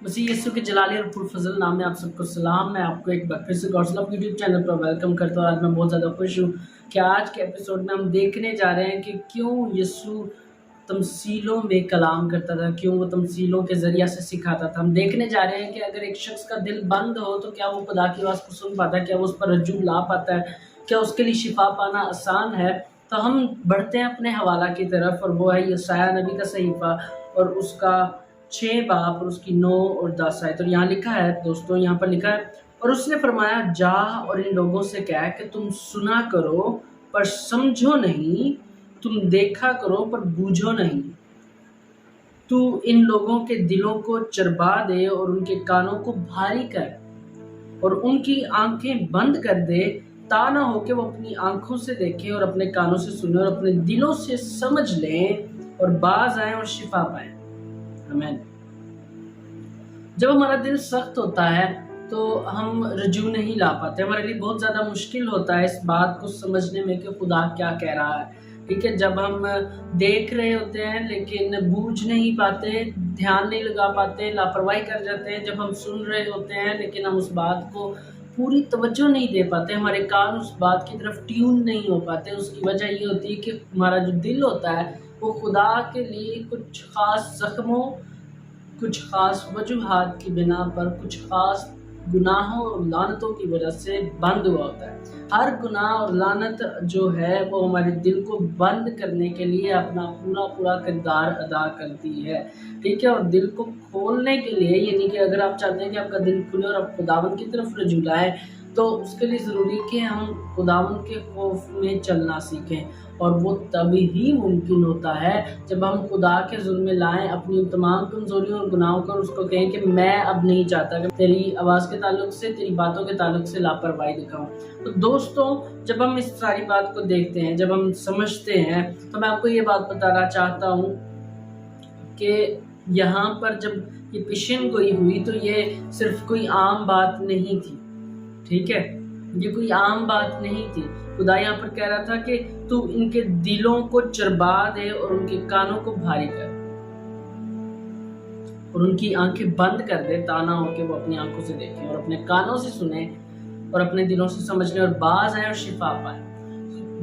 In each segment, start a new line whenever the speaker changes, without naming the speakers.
مسیح یسوع کے جلالی اور پرفضل نام میں آپ سب کو سلام۔ میں آپ کو ایک بار پھر سے گاڈز لو یوٹیوب چینل پر ویلکم کرتا ہوں۔ آج میں بہت زیادہ خوش ہوں کہ آج کے ایپیسوڈ میں ہم دیکھنے جا رہے ہیں کہ کیوں یسوع تمثیلوں میں کلام کرتا تھا، کیوں وہ تمثیلوں کے ذریعہ سے سکھاتا تھا۔ ہم دیکھنے جا رہے ہیں کہ اگر ایک شخص کا دل بند ہو تو کیا وہ خدا کی آواز کو سن پاتا ہے، کیا وہ اس پر رجوع لا پاتا ہے، کیا اس کے لیے شفا پانا آسان ہے۔ تو ہم بڑھتے ہیں اپنے حوالہ کی طرف، اور وہ ہے یسایہ نبی کا صحیفہ اور اس کا 6 باب اور اس کی 9 اور 10 آیت۔ اور یہاں لکھا ہے دوستوں، یہاں پر لکھا ہے، اور اس نے فرمایا جا اور ان لوگوں سے کہہ کہ تم سنا کرو پر سمجھو نہیں، تم دیکھا کرو پر بوجھو نہیں۔ تو ان لوگوں کے دلوں کو چربا دے اور ان کے کانوں کو بھاری کر اور ان کی آنکھیں بند کر دے، تا نہ ہو کہ وہ اپنی آنکھوں سے دیکھیں اور اپنے کانوں سے سنیں اور اپنے دلوں سے سمجھ لیں اور باز آئیں اور شفا پائیں۔ آمین۔ جب ہمارا دل سخت ہوتا ہے تو ہم رجوع نہیں لا پاتے، ہمارے لیے بہت زیادہ مشکل ہوتا ہے اس بات کو سمجھنے میں کہ خدا کیا کہہ رہا ہے۔ ٹھیک ہے، جب ہم دیکھ رہے ہوتے ہیں لیکن بوجھ نہیں پاتے، دھیان نہیں لگا پاتے، لاپرواہی کر جاتے ہیں۔ جب ہم سن رہے ہوتے ہیں لیکن ہم اس بات کو پوری توجہ نہیں دے پاتے، ہمارے کان اس بات کی طرف ٹیون نہیں ہو پاتے۔ اس کی وجہ یہ ہوتی ہے کہ ہمارا جو دل ہوتا ہے وہ خدا کے لیے کچھ خاص زخموں، کچھ خاص وجوہات کی بنا پر، کچھ خاص گناہوں اور لعنتوں کی وجہ سے بند ہوا ہوتا ہے۔ ہر گناہ اور لعنت جو ہے وہ ہمارے دل کو بند کرنے کے لیے اپنا پورا کردار ادا کرتی ہے۔ ٹھیک ہے، اور دل کو کھولنے کے لیے، یعنی کہ اگر آپ چاہتے ہیں کہ آپ کا دل کھلے اور آپ خداوند کی طرف رجوع لائیں تو اس کے لیے ضروری ہے کہ ہم خداوند کے خوف میں چلنا سیکھیں، اور وہ تب ہی ممکن ہوتا ہے جب ہم خدا کے حضور میں لائیں اپنی تمام کمزوریوں اور گناہوں کو، اور اس کو کہیں کہ میں اب نہیں چاہتا کہ تیری آواز کے تعلق سے، تیری باتوں کے تعلق سے لاپرواہی دکھاؤں۔ تو دوستوں، جب ہم اس ساری بات کو دیکھتے ہیں، جب ہم سمجھتے ہیں، تو میں آپ کو یہ بات بتانا چاہتا ہوں کہ یہاں پر جب یہ پیشن گوئی ہوئی تو یہ صرف کوئی عام بات نہیں تھی۔ ٹھیک ہے، یہ کوئی عام بات نہیں تھی۔ خدا یہاں پر کہہ رہا تھا کہ تو ان کے دلوں کو چربا دے اور ان کے کانوں کو بھاری کر اور ان کی آنکھیں بند کر دے، تا نہ ہو کہ وہ اپنی آنکھوں سے دیکھیں اور اپنے کانوں سے سنیں اور اپنے دلوں سے سمجھ لیں اور باز آئیں اور شفا پائیں۔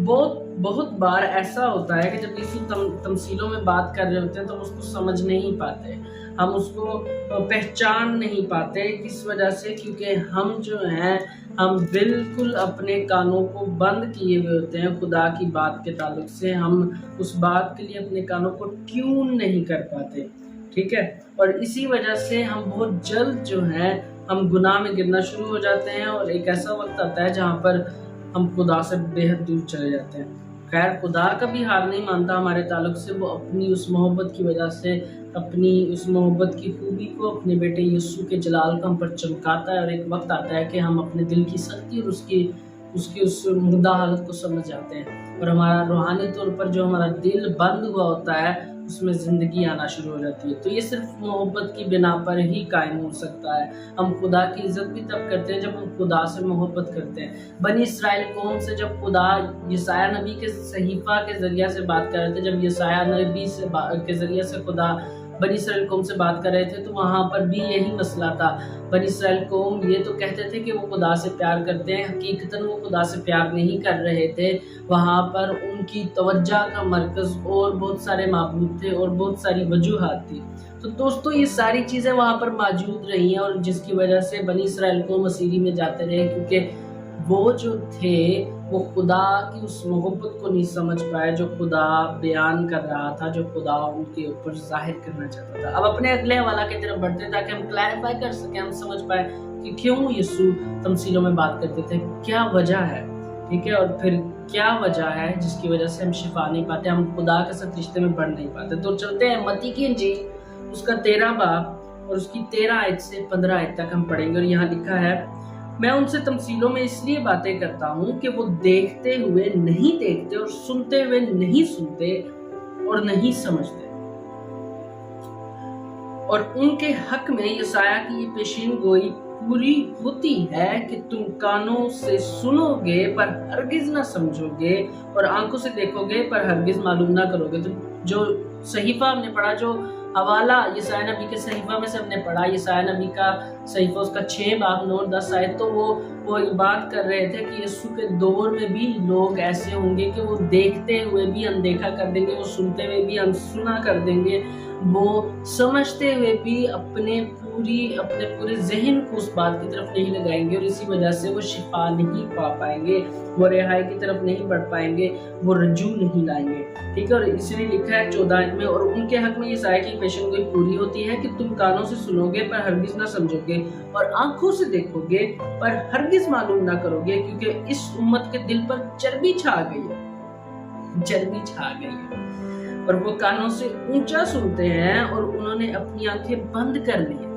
بہت بار ایسا ہوتا ہے کہ جب یسوع تمثیلوں میں بات کر رہے ہوتے ہیں تو ہم اس کو سمجھ نہیں پاتے، ہم اس کو پہچان نہیں پاتے۔ کس وجہ سے؟ کیونکہ ہم جو ہیں، ہم بالکل اپنے کانوں کو بند کیے ہوئے ہوتے ہیں خدا کی بات کے تعلق سے۔ ہم اس بات کے لیے اپنے کانوں کو ٹیون نہیں کر پاتے۔ ٹھیک ہے، اور اسی وجہ سے ہم بہت جلد جو ہیں ہم گناہ میں گرنا شروع ہو جاتے ہیں، اور ایک ایسا وقت آتا ہے جہاں پر ہم خدا سے بے حد دور چلے جاتے ہیں۔ خیر، خدا کبھی ہار نہیں مانتا ہمارے تعلق سے، وہ اپنی اس محبت کی وجہ سے، اپنی اس محبت کی خوبی کو اپنے بیٹے یسوع کے جلال کو ہم پر چمکاتا ہے، اور ایک وقت آتا ہے کہ ہم اپنے دل کی سختی اور اس کی مردہ حالت کو سمجھ جاتے ہیں، اور ہمارا روحانی طور پر جو ہمارا دل بند ہوا ہوتا ہے اس میں زندگی آنا شروع ہو جاتی ہے۔ تو یہ صرف محبت کی بنا پر ہی قائم ہو سکتا ہے۔ ہم خدا کی عزت بھی تب کرتے ہیں جب ہم خدا سے محبت کرتے ہیں۔ بنی اسرائیل قوم سے جب خدا یسایہ نبی کے صحیفہ کے ذریعہ سے بات کر رہے تھے، جب یسایہ نبی کے ذریعے سے خدا بنی اسرائیل قوم سے بات کر رہے تھے، تو وہاں پر بھی یہی مسئلہ تھا۔ بنی اسرائیل قوم یہ تو کہتے تھے کہ وہ خدا سے پیار کرتے ہیں، حقیقتاً وہ خدا سے پیار نہیں کر رہے تھے۔ وہاں پر ان کی توجہ کا مرکز اور بہت سارے معبود تھے اور بہت ساری وجوہات تھی۔ تو دوستو، یہ ساری چیزیں وہاں پر موجود رہی ہیں، اور جس کی وجہ سے بنی اسرائیل کو مسیری میں جاتے رہے، کیونکہ وہ جو تھے وہ خدا کی اس محبت کو نہیں سمجھ پائے جو خدا بیان کر رہا تھا، جو خدا ان کے اوپر ظاہر کرنا چاہتا تھا۔ اب اپنے اگلے حوالہ کی طرف بڑھتے ہیں تاکہ ہم کلیریفائی کر سکیں، ہم سمجھ پائے کہ کیوں یسوع تمثیلوں میں بات کرتے تھے، کیا وجہ ہے۔ ٹھیک ہے، اور پھر کیا وجہ ہے جس کی وجہ سے ہم شفا نہیں پاتے، ہم خدا کے ساتھ رشتے میں بڑھ نہیں پاتے۔ تو چلتے ہیں متی کی انجیل، اس کا 13 باب اور اس کی 13 آیت سے 15 آیت تک ہم پڑھیں گے، اور یہاں لکھا ہے، میں ان سے تمثیلوں میں اس لیے باتیں کرتا ہوں کہ وہ دیکھتے ہوئے نہیں دیکھتے اور سنتے ہوئے نہیں سنتے اور نہیں سمجھتے۔ اور ان کے حق میں یسایہ کی یہ پیشین گوئی پوری ہوتی ہے کہ تم کانوں سے سنو گے پر ہرگز نہ سمجھو گے، اور آنکھوں سے دیکھو گے پر ہرگز معلوم نہ کرو گے۔ تو جو صحیفہ ہم نے پڑھا، جو حوالہ یسایا نبی کے صحیفہ میں سے ہم نے پڑھا، یسایا نبی کا صحیفہ اس کا 6 باب 9 اور 10 آیت، تو وہ بات کر رہے تھے کہ یسوع کے دور میں بھی لوگ ایسے ہوں گے کہ وہ دیکھتے ہوئے بھی اندیکھا کر دیں گے، وہ سنتے ہوئے بھی انسنا کر دیں گے، وہ سمجھتے ہوئے بھی اپنے پورے ذہن کو اس بات کی طرف نہیں لگائیں گے، اور اسی وجہ سے وہ شفا نہیں پا پائیں گے، وہ رہائی کی طرف نہیں بڑھ پائیں گے، وہ رجوع نہیں لائیں گے، ٹھیک ہے۔ اور اس لیے لکھا ہے 14 آیت میں، اور ان کے حق میں یہ سایہ کی پیشن گوئی پوری ہوتی ہے کہ تم کانوں سے سنو گے پر ہرگز نہ سمجھو گے، اور آنکھوں سے دیکھو گے پر ہرگز معلوم نہ کرو گے، کیونکہ اس امت کے دل پر چربی چھا گئی ہے، اور وہ کانوں سے اونچا سنتے ہیں اور انہوں نے اپنی آنکھیں بند کر لی ہیں،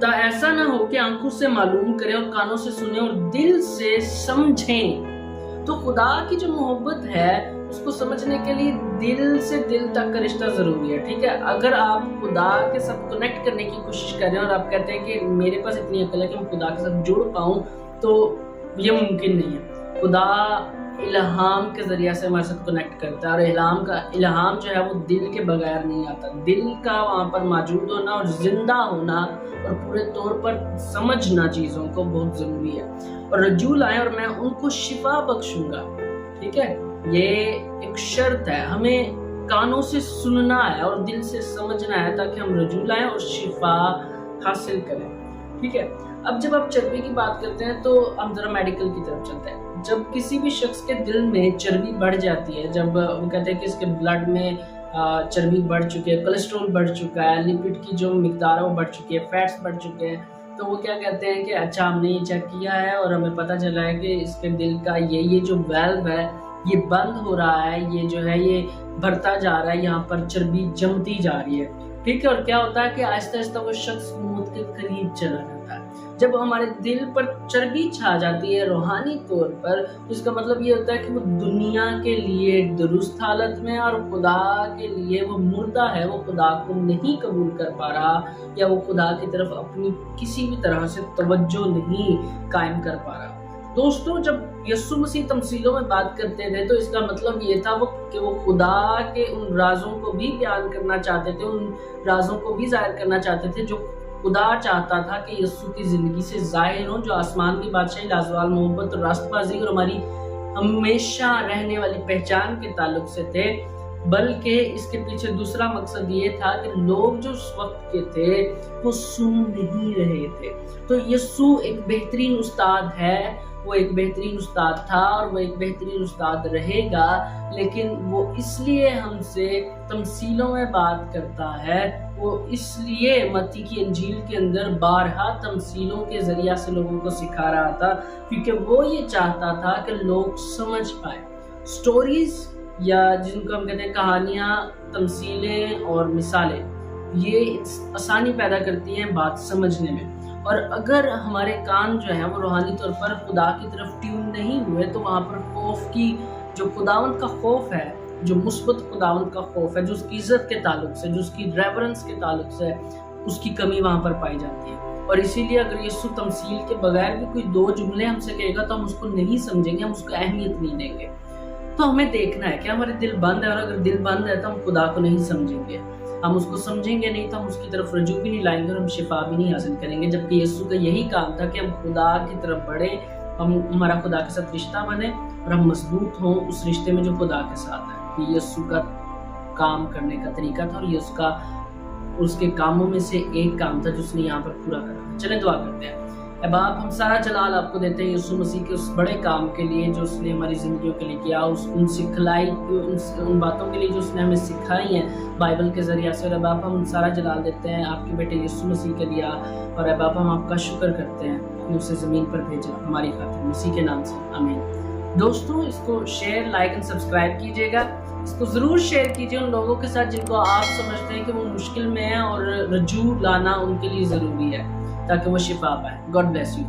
تا ایسا نہ ہو کہ آنکھوں سے معلوم کریں اور کانوں سے سنیں اور دل سے سمجھیں۔ تو خدا کی جو محبت ہے اس کو سمجھنے کے لیے دل سے دل تک کا رشتہ ضروری ہے، ٹھیک ہے۔ اگر آپ خدا کے ساتھ کنیکٹ کرنے کی کوشش کر رہے ہیں اور آپ کہتے ہیں کہ میرے پاس اتنی عقل ہے کہ میں خدا کے ساتھ جڑ پاؤں، تو یہ ممکن نہیں ہے۔ خدا الہام کے ذریعے سے ہمارے ساتھ کنیکٹ کرتا ہے، اور الہام جو ہے وہ دل کے بغیر نہیں آتا، دل کا وہاں پر موجود ہونا اور زندہ ہونا اور پورے طور پر سمجھنا چیزوں کو بہت ضروری ہے۔ اور رجوع لائیں اور میں ان کو شفا بخشوں گا، ٹھیک ہے۔ یہ ایک شرط ہے، ہمیں کانوں سے سننا ہے اور دل سے سمجھنا ہے تاکہ ہم رجوع لائیں اور شفا حاصل کریں، ٹھیک ہے۔ اب جب آپ چربی کی بات کرتے ہیں تو ہم ذرا میڈیکل کی طرف چلتے ہیں۔ جب کسی بھی شخص کے دل میں چربی بڑھ جاتی ہے، جب وہ کہتے ہیں کہ اس کے بلڈ میں چربی بڑھ چکی ہے، کولیسٹرول بڑھ چکا ہے، لپڈ کی جو مقدار ہے وہ بڑھ چکی ہے، فیٹس بڑھ چکے ہیں، تو وہ کیا کہتے ہیں کہ اچھا ہم نے یہ چیک کیا ہے اور ہمیں پتہ چلا ہے کہ اس کے دل کا یہ جو ویلو ہے یہ بند ہو رہا ہے، یہ جو ہے یہ بڑھتا جا رہا ہے، یہاں پر چربی جمتی جا رہی ہے، ٹھیک ہے۔ اور کیا ہوتا ہے کہ آہستہ آہستہ وہ شخص موت کے قریب چلا جاتا ہے۔ جب ہمارے دل پر چربی چھا جاتی ہے روحانی طور پر، تو اس کا مطلب یہ ہوتا ہے کہ وہ دنیا کے لیے درست حالت میں اور خدا کے لیے وہ مردہ ہے، وہ خدا کو نہیں قبول کر پا رہا، یا وہ خدا کی طرف اپنی کسی بھی طرح سے توجہ نہیں قائم کر پا رہا۔ دوستوں، جب یسوع مسیح تمثیلوں میں بات کرتے تھے تو اس کا مطلب یہ تھا کہ وہ خدا کے ان رازوں کو بھی بیان کرنا چاہتے تھے، ان رازوں کو بھی ظاہر کرنا چاہتے تھے جو خدا چاہتا تھا کہ یسوع کی زندگی سے ظاہر ہوں، جو آسمان کی بادشاہی، لازوال محبت اور راست بازی اور ہماری ہمیشہ رہنے والی پہچان کے تعلق سے تھے۔ بلکہ اس کے پیچھے دوسرا مقصد یہ تھا کہ لوگ جو اس وقت کے تھے وہ سن نہیں رہے تھے۔ تو یسوع ایک بہترین استاد ہے، وہ ایک بہترین استاد تھا اور وہ ایک بہترین استاد رہے گا، لیکن وہ اس لیے ہم سے تمثیلوں میں بات کرتا ہے، وہ اس لیے متی کی انجیل کے اندر بارہا تمثیلوں کے ذریعہ سے لوگوں کو سکھا رہا تھا، کیونکہ وہ یہ چاہتا تھا کہ لوگ سمجھ پائیں۔ سٹوریز یا جن کو ہم کہتے ہیں کہانیاں، تمثیلیں اور مثالیں، یہ آسانی پیدا کرتی ہیں بات سمجھنے میں، اور اگر ہمارے کان جو ہیں وہ روحانی طور پر خدا کی طرف ٹیون نہیں ہوئے تو وہاں پر خوف کی جو خداوند کا خوف ہے، جو مثبت خداوند کا خوف ہے، جو اس کی عزت کے تعلق سے، جو اس کی ریورنس کے تعلق سے، اس کی کمی وہاں پر پائی جاتی ہے۔ اور اسی لیے اگر یسوع تمثیل کے بغیر بھی کوئی 2 جملے ہم سے کہے گا تو ہم اس کو نہیں سمجھیں گے، ہم اس کو اہمیت نہیں دیں گے۔ تو ہمیں دیکھنا ہے کہ ہمارے دل بند ہے، اور اگر دل بند ہے تو ہم خدا کو نہیں سمجھیں گے، ہم اس کو سمجھیں گے نہیں تو ہم اس کی طرف رجوع بھی نہیں لائیں گے اور ہم شفا بھی نہیں حاصل کریں گے، جبکہ یسوع کا یہی کام تھا کہ ہم خدا کی طرف بڑھیں، ہمارا خدا کے ساتھ رشتہ بنے اور ہم مضبوط ہوں اس رشتے میں جو خدا کے ساتھ ہے۔ یہ یسوع کا کام کرنے کا طریقہ تھا، اور یہ اس کے کاموں میں سے ایک کام تھا جو اس نے یہاں پر پورا کرا۔ چلیں دعا کرتے ہیں۔ اے باپ، ہم سارا جلال آپ کو دیتے ہیں یسوع مسیح کے اس بڑے کام کے لیے جو اس نے ہماری زندگیوں کے لیے کیا، ان باتوں کے لیے جو اس نے ہمیں سکھائی ہیں بائبل کے ذریعے سے۔ اور اے باپ، ہم سارا جلال دیتے ہیں آپ کے بیٹے یسوع مسیح کے لیے، اور اے باپ ہم آپ کا شکر کرتے ہیں کہ اسے زمین پر بھیجا ہماری خاطر، مسیح کے نام سے آمین۔ دوستوں، اس کو شیئر، لائک اینڈ سبسکرائب کیجیے گا، اس کو ضرور شیئر کیجیے ان لوگوں کے ساتھ جن کو آپ سمجھتے ہیں کہ وہ مشکل میں ہیں اور رجوع لانا ان کے لیے ضروری ہے تاکہ وہ شفا پائیں۔ God bless you.